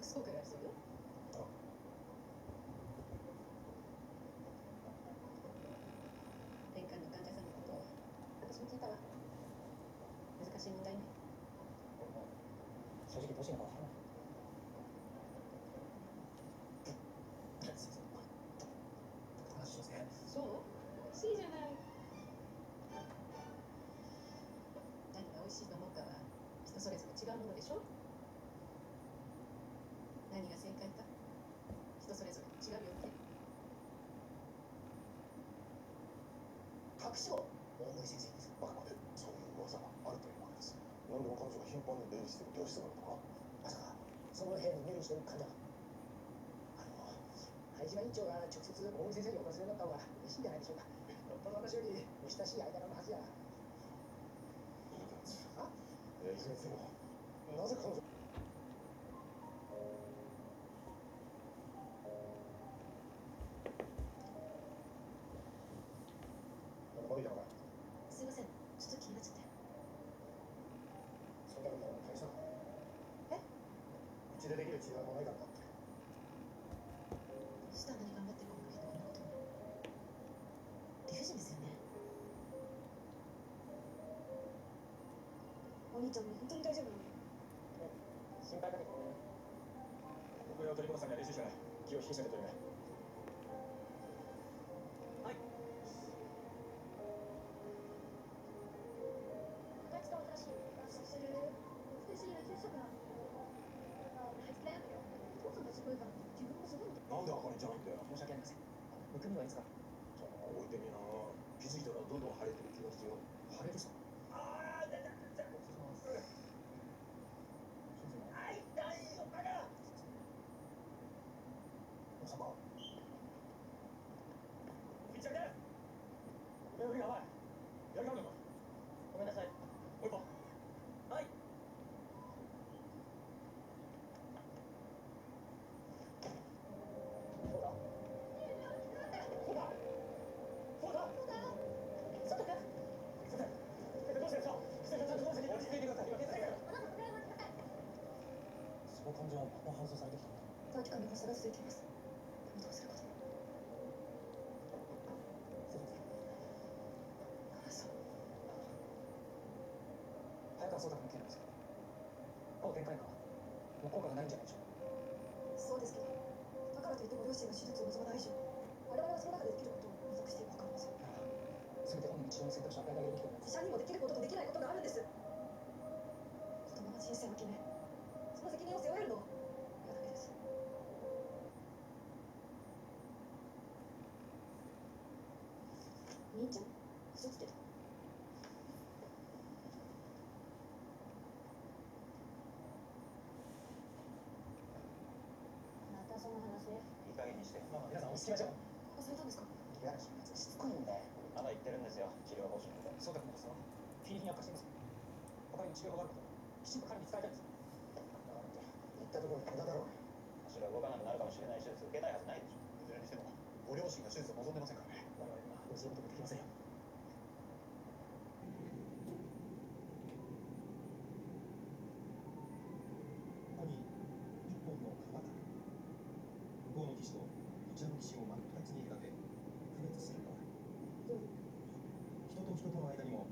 すごく偉いそうよ。転換の患者さんのことを私も聞いたわ。難しい問題ね。正直どうしていいのか分からない。話しますね。そう美味しいじゃない。何が美味しいと思うかは人それぞれ違うものでしょ。何が正解か人それぞれ違うよね。隠し子大森先生です。あくまでそういう噂があるというわけです。何でも彼女が頻繁に出入りしている病室があるとか。まさかその部屋に入院している患者が灰島院長が直接大森先生にお尋ねになった方が嬉しいんじゃないでしょうか。よっぽど私よりお親しい間柄のはずや。いずれにせよなぜ彼女悪いじゃないか。すいません、ちょっと気になっちゃって。そんなこと大したの。え？うちでできる治療もないからだって。下何頑張ってる子もいるこんなことも。理不尽ですよね。お兄ちゃんも本当に大丈夫なの？心配かけてね。僕や鳥村さんには練習じゃない。気を引き締めてとるね。はい。私と新しいしてる福祉野球者があいつだよ。お父さんがすごいから自分もすごい。なんであかりちゃんいんだよ。申し訳ありません。むくみはいつか。置いてみな。気づいたらどんどん腫れてる気がするよ。腫れるさ。ああ、痛い。あ、痛いよ、バカ。お様。ピッチャーで。やばい。やりかんのか。ごめんなさい。もう一本。はい。そうだ。外か？どうしてですか。落ち着いてください。その患者はもう搬送されてきたんだ。短期間の発作が続いています。でもどうすることも。かわいそう。早川壮太君の件なんですけど、抗展開かはもう効果がないんじゃないでしょうか。そうですけど、だからといってご両親が手術を望まない以上、我々はその中でできることを模索していくかもしれません。せめて本人に治療の選択肢を与えてあげるべきだと思います。医者にもできることとできないことがあるんです。子供の人生を決め、その責任を背負えるのは嫌だけです。兄ちゃん、嘘つけた。またその話？いい加減にして。皆さん落ち着きましょう。どうかされたんですか？五十嵐のやつしつこいんだよ。まだ言ってるんですよ、治療方針で。壮太君こそ日に日に悪化しています。他にも治療法があることをきちんと彼に伝えたいんです。言ったところで無駄だろう。足が動かなくなるかもしれない手術受けたいはずないでしょ。いずれにしてもご両親が手術を望んでませんからね。我々にはどうすることもできませんよ。ここに一本の川がある。向こうの岸とこちらの岸を真っ二つに隔て区別する川。人と人との間にも